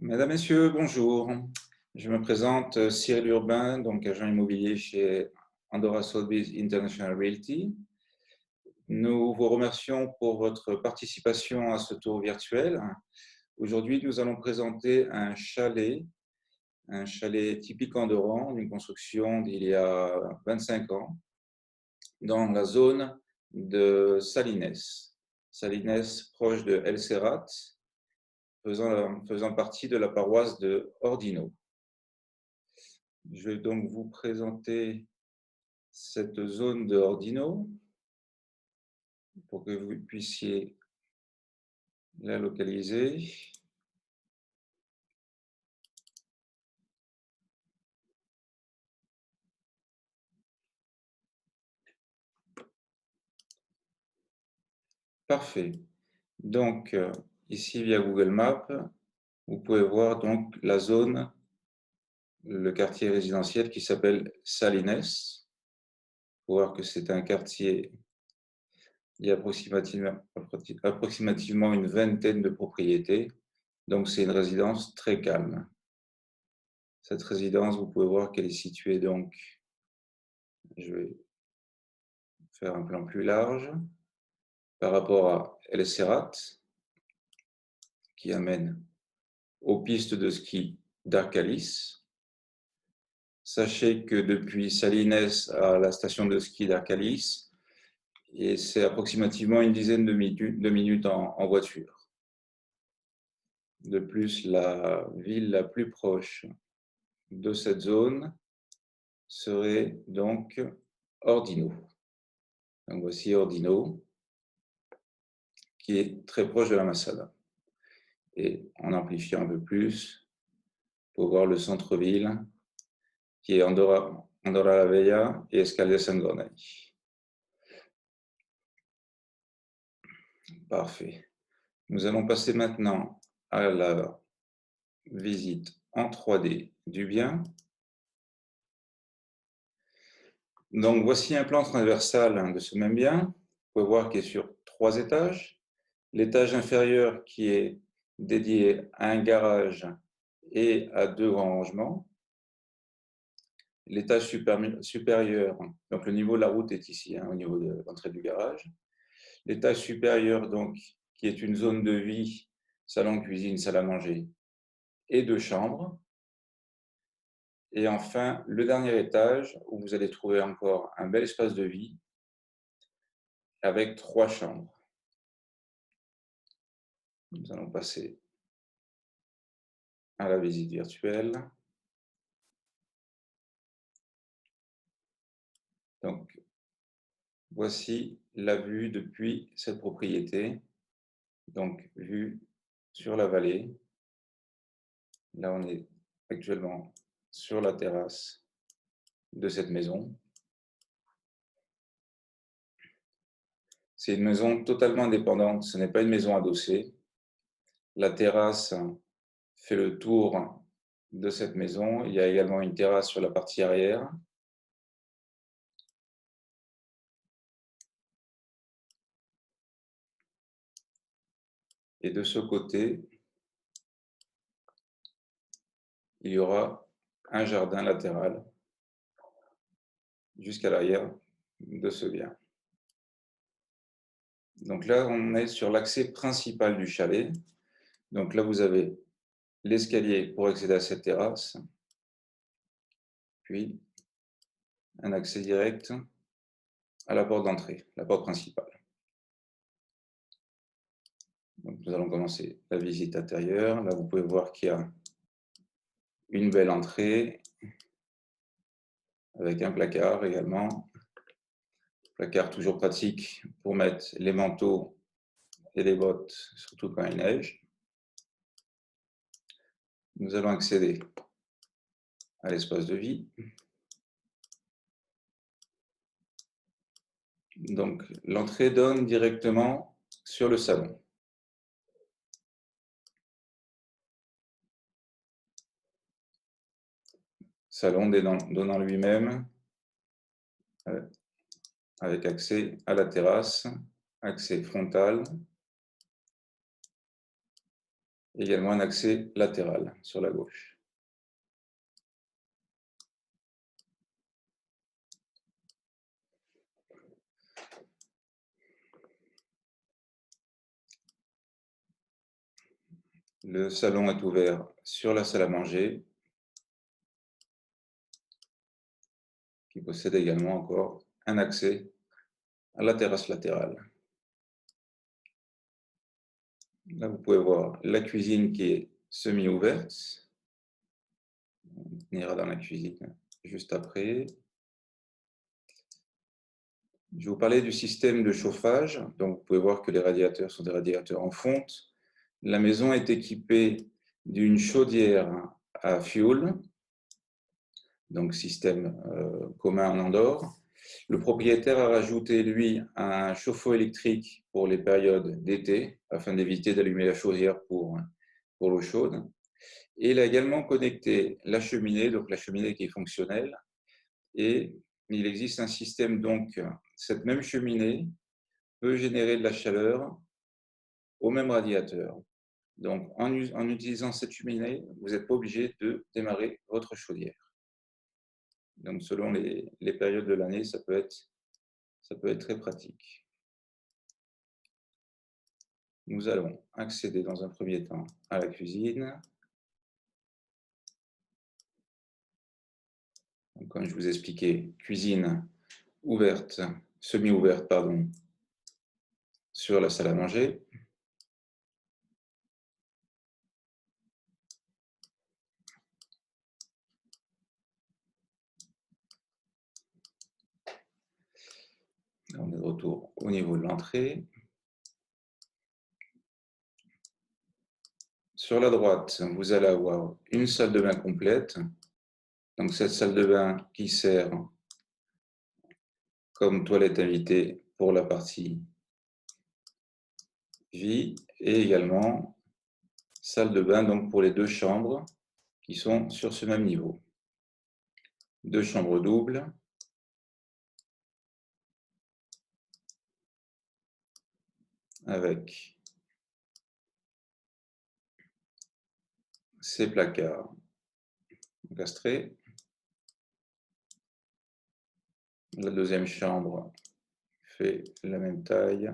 Mesdames, Messieurs, bonjour. Je me présente Cyril Urbain, donc agent immobilier chez Andorra Sotheby's International Realty. Nous vous remercions pour votre participation à ce tour virtuel. Aujourd'hui, nous allons présenter un chalet typique andorran d'une construction d'il y a 25 ans, dans la zone de Salines. Salines, proche de El Serrat, faisant partie de la paroisse de Ordino. Je vais donc vous présenter cette zone de Ordino pour que vous puissiez la localiser. Parfait. Donc, ici, via Google Maps, vous pouvez voir donc la zone, le quartier résidentiel qui s'appelle Salines. Il faut voir que c'est un quartier, il y a approximativement une vingtaine de propriétés. Donc, c'est une résidence très calme. Cette résidence, vous pouvez voir qu'elle est située donc, je vais faire un plan plus large, par rapport à El Serrat, qui amène aux pistes de ski d'Arcalis. Sachez que depuis Salines à la station de ski d'Arcalis, et c'est approximativement une dizaine de minutes en voiture. De plus, la ville la plus proche de cette zone serait donc Ordino. Donc voici Ordino, qui est très proche de la Masada. Et en amplifiant un peu plus, pour voir le centre-ville, qui est Andorra la Vella et Escaldes Sant Gornal. Parfait. Nous allons passer maintenant à la visite en 3D du bien. Donc voici un plan transversal de ce même bien. Vous pouvez voir qu'il est sur 3 étages. L'étage inférieur qui est dédié à un garage et à 2 grands rangements. L'étage supérieur, donc le niveau de la route est ici, au niveau de l'entrée du garage. L'étage supérieur, donc, qui est une zone de vie, salon, cuisine, salle à manger et 2 chambres. Et enfin, le dernier étage, où vous allez trouver encore un bel espace de vie avec 3 chambres. Nous allons passer à la visite virtuelle. Donc, voici la vue depuis cette propriété. Donc, vue sur la vallée. Là, on est actuellement sur la terrasse de cette maison. C'est une maison totalement indépendante, ce n'est pas une maison adossée. La terrasse fait le tour de cette maison. Il y a également une terrasse sur la partie arrière. Et de ce côté, il y aura un jardin latéral jusqu'à l'arrière de ce bien. Donc là, on est sur l'accès principal du chalet. Donc là, vous avez l'escalier pour accéder à cette terrasse, puis un accès direct à la porte d'entrée, la porte principale. Donc nous allons commencer la visite intérieure. Là, vous pouvez voir qu'il y a une belle entrée avec un placard également. Placard toujours pratique pour mettre les manteaux et les bottes, surtout quand il neige. Nous allons accéder à l'espace de vie. Donc l'entrée donne directement sur le salon. Salon donnant lui-même avec accès à la terrasse, accès frontal. Également un accès latéral sur la gauche. Le salon est ouvert sur la salle à manger, qui possède également encore un accès à la terrasse latérale. Là, vous pouvez voir la cuisine qui est semi-ouverte. On ira dans la cuisine juste après. Je vais vous parler du système de chauffage. Donc, vous pouvez voir que les radiateurs sont des radiateurs en fonte. La maison est équipée d'une chaudière à fioul, donc système commun en Andorre. Le propriétaire a rajouté, lui, un chauffe-eau électrique pour les périodes d'été, afin d'éviter d'allumer la chaudière pour l'eau chaude. Et il a également connecté la cheminée, donc la cheminée qui est fonctionnelle. Et il existe un système, donc, cette même cheminée peut générer de la chaleur au même radiateur. Donc, en utilisant cette cheminée, vous n'êtes pas obligé de démarrer votre chaudière. Donc, selon les périodes de l'année, ça peut être très pratique. Nous allons accéder dans un premier temps à la cuisine. Donc, comme je vous expliquais, cuisine ouverte, semi-ouverte, pardon, sur la salle à manger. On est de retour au niveau de l'entrée. Sur la droite, vous allez avoir une salle de bain complète. Donc, cette salle de bain qui sert comme toilette invitée pour la partie vie et également salle de bain donc pour les deux chambres qui sont sur ce même niveau. Deux chambres doubles avec ces placards encastrés. La deuxième chambre fait la même taille,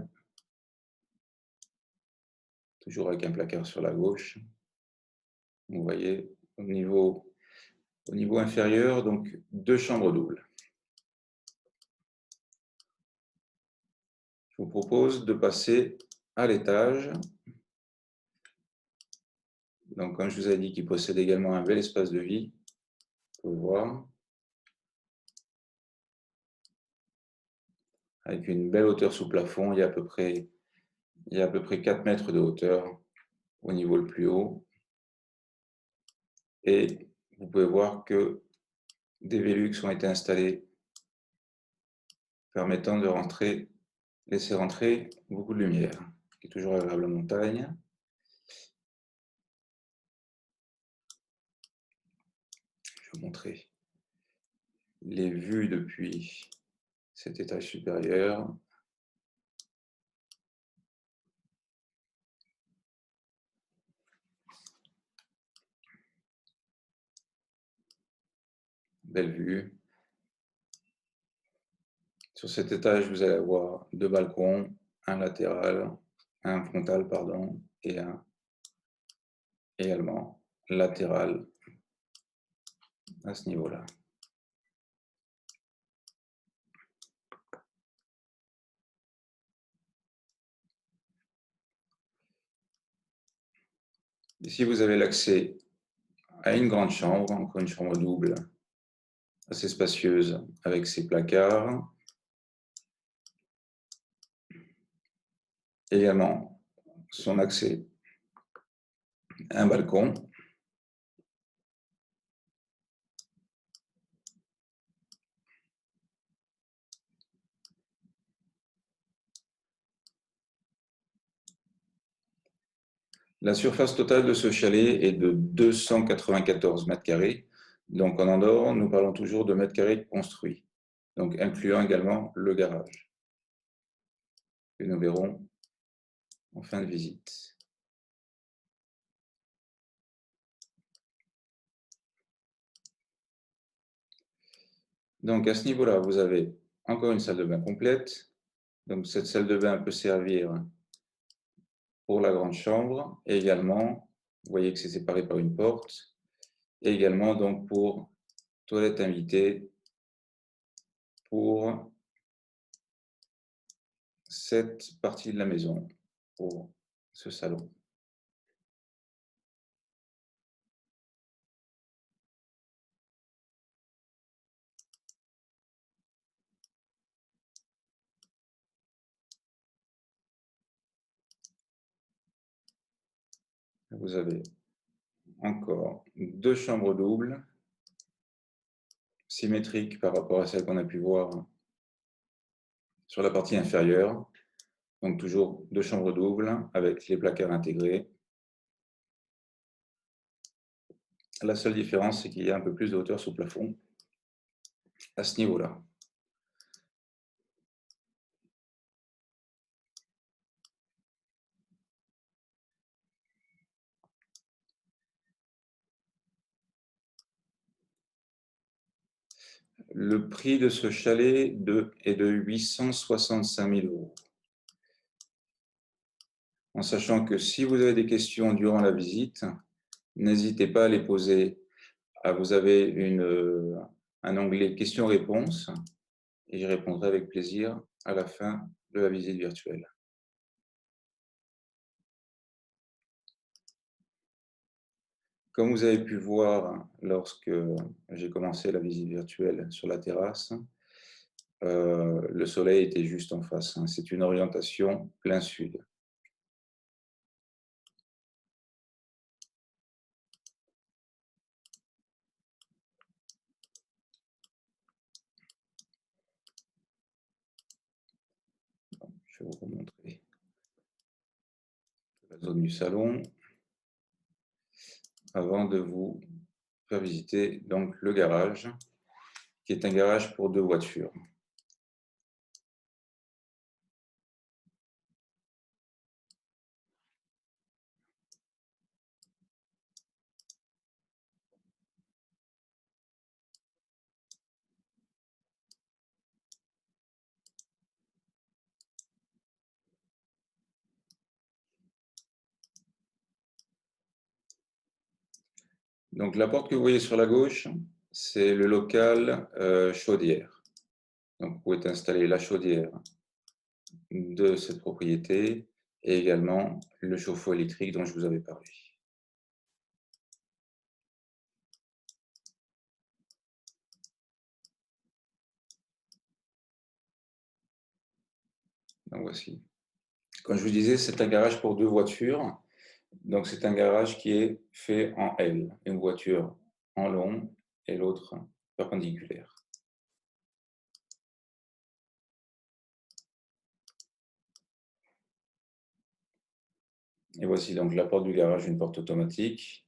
toujours avec un placard sur la gauche. Vous voyez, au niveau inférieur, donc deux chambres doubles. Je vous propose de passer à l'étage. Donc, comme je vous ai dit, qu'il possède également un bel espace de vie, vous pouvez voir, avec une belle hauteur sous plafond. Il y a à peu près 4 mètres de hauteur au niveau le plus haut. Et vous pouvez voir que des Velux ont été installés permettant de laisser rentrer beaucoup de lumière, qui est toujours agréable en montagne. Je vais vous montrer les vues depuis cet étage supérieur. Belle vue. Sur cet étage, vous allez avoir deux balcons, un latéral, un frontal, pardon, et un également latéral à ce niveau-là. Ici, vous avez l'accès à une grande chambre, encore une chambre double, assez spacieuse, avec ses placards. Également, son accès à un balcon. La surface totale de ce chalet est de 294 mètres carrés. Donc en Andorre, nous parlons toujours de mètres carrés construits, donc incluant également le garage, que nous verrons en fin de visite. Donc, à ce niveau-là, vous avez encore une salle de bain complète. Donc, cette salle de bain peut servir pour la grande chambre et également, vous voyez que c'est séparé par une porte, et également donc pour toilette invitée pour cette partie de la maison, pour ce salon. Vous avez encore deux chambres doubles, symétriques par rapport à celles qu'on a pu voir sur la partie inférieure. Donc toujours deux chambres doubles avec les placards intégrés. La seule différence, c'est qu'il y a un peu plus de hauteur sous plafond à ce niveau-là. Le prix de ce chalet est de 865 000 €. En sachant que si vous avez des questions durant la visite, n'hésitez pas à les poser. Vous avez un onglet questions-réponses et j'y répondrai avec plaisir à la fin de la visite virtuelle. Comme vous avez pu voir lorsque j'ai commencé la visite virtuelle sur la terrasse, le soleil était juste en face. C'est une orientation plein sud. Je vais vous remontrer la zone du salon avant de vous faire visiter donc le garage, qui est un garage pour deux voitures. Donc la porte que vous voyez sur la gauche, c'est le local chaudière. Donc vous pouvez installer la chaudière de cette propriété et également le chauffe-eau électrique dont je vous avais parlé. Donc voici. Comme je vous disais, c'est un garage pour deux voitures. Donc c'est un garage qui est fait en L, une voiture en long et l'autre perpendiculaire. Et voici donc la porte du garage, une porte automatique.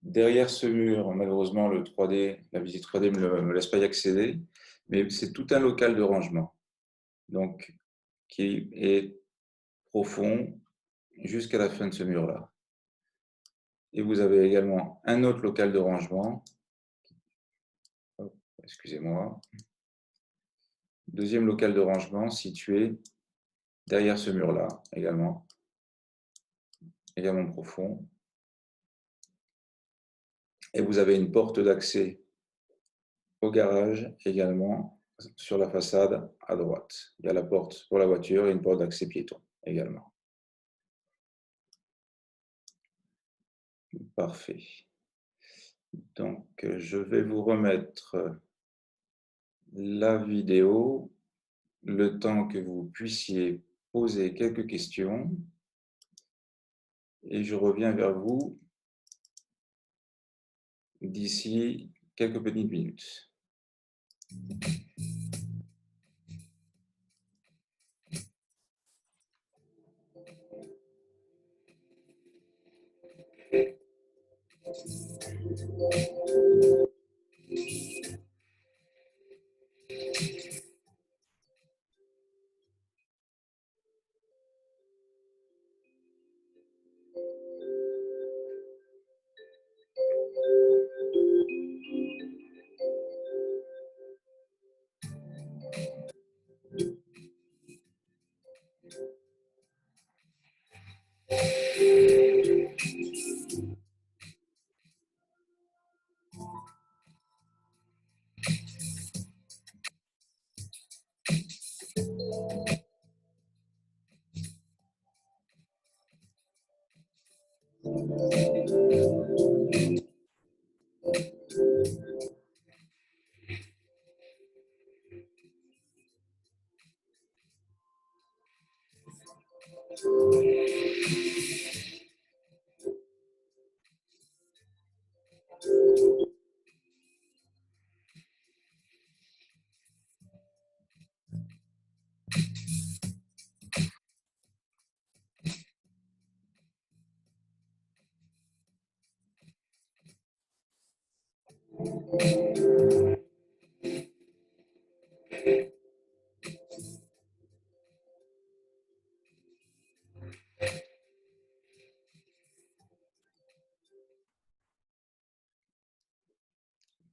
Derrière ce mur, malheureusement, le 3D, la visite 3D ne me laisse pas y accéder, mais c'est tout un local de rangement, donc qui est profond jusqu'à la fin de ce mur-là. Et vous avez également un autre local de rangement, excusez-moi, deuxième local de rangement situé derrière ce mur-là également profond. Et vous avez une porte d'accès au garage également sur la façade à droite. Il y a la porte pour la voiture et une porte d'accès piéton également. Parfait. Donc, je vais vous remettre la vidéo, le temps que vous puissiez poser quelques questions. Et je reviens vers vous d'ici quelques petites minutes.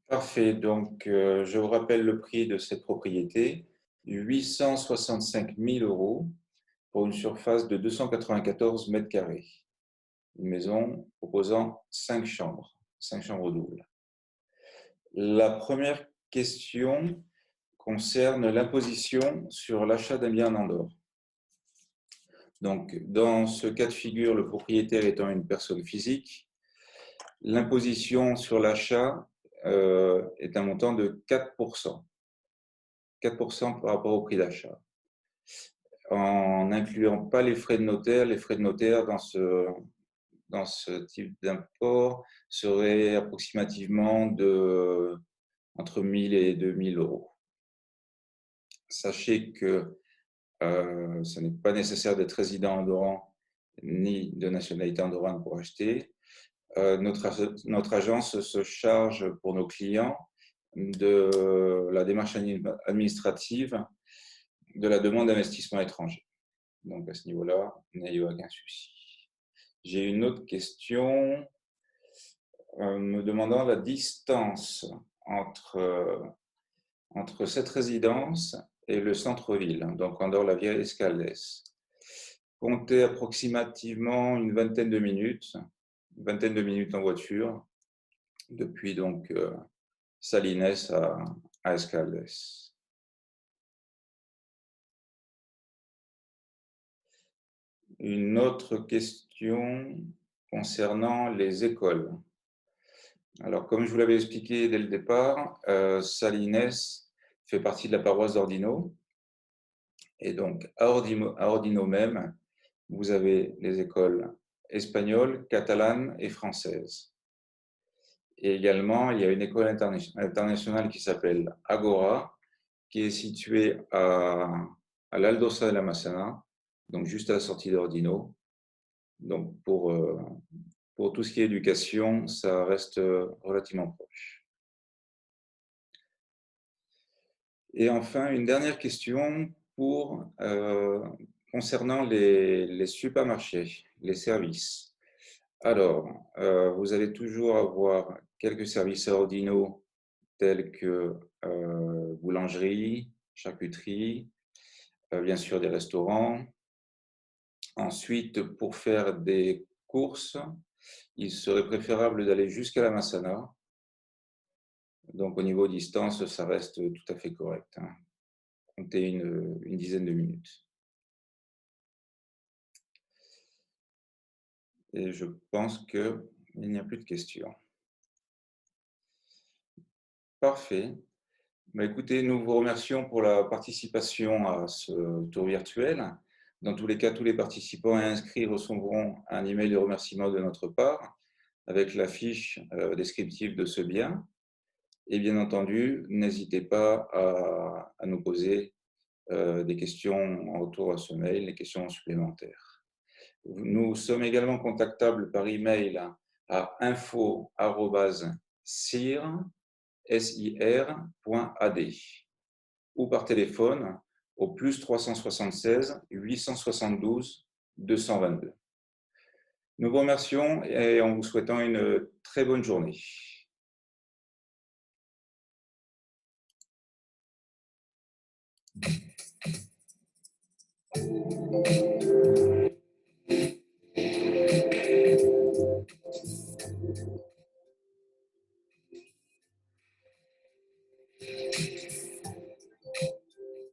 Parfait. Donc, je vous rappelle le prix de cette propriété, 865 000 € pour une surface de 294 mètres carrés. Une maison proposant 5 chambres doubles. La première question concerne l'imposition sur l'achat d'un bien en Andorre. Donc, dans ce cas de figure, le propriétaire étant une personne physique, l'imposition sur l'achat est un montant de 4%. 4% par rapport au prix d'achat. En n'incluant pas les frais de notaire, dans ce type d'import seraient approximativement entre 1 000 et 2 000 €. Sachez que ce n'est pas nécessaire d'être résident andorran ni de nationalité andorrane pour acheter. Notre agence se charge pour nos clients de la démarche administrative de la demande d'investissement étranger. Donc à ce niveau-là, n'ayez aucun souci. J'ai une autre question me demandant la distance entre cette résidence et le centre-ville, donc Andorre-la-Vieille Escaldes. Comptez approximativement une vingtaine de minutes en voiture, depuis donc Salines à Escaldes. Une autre question concernant les écoles. Alors, comme je vous l'avais expliqué dès le départ, Salines fait partie de la paroisse d'Ordino. Et donc, à Ordino même, vous avez les écoles espagnoles, catalanes et françaises. Et également, il y a une école internationale qui s'appelle Agora, qui est située à l'Aldosa de la Massana, donc juste à la sortie d'Ordino. Donc, pour tout ce qui est éducation, ça reste relativement proche. Et enfin, une dernière question concernant les supermarchés, les services. Alors, vous allez toujours avoir quelques services à Ordino, tels que boulangerie, charcuterie, bien sûr des restaurants. Ensuite, pour faire des courses, il serait préférable d'aller jusqu'à la Massana. Donc, au niveau distance, ça reste tout à fait correct. Comptez une dizaine de minutes. Et je pense qu'il n'y a plus de questions. Parfait. Écoutez, nous vous remercions pour la participation à ce tour virtuel. Dans tous les cas, tous les participants inscrits recevront un email de remerciement de notre part avec la fiche descriptive de ce bien. Et bien entendu, n'hésitez pas à nous poser des questions en retour à ce mail, des questions supplémentaires. Nous sommes également contactables par email à info@sir.ad ou par téléphone au +376 872 222. Nous vous remercions et en vous souhaitant une très bonne journée.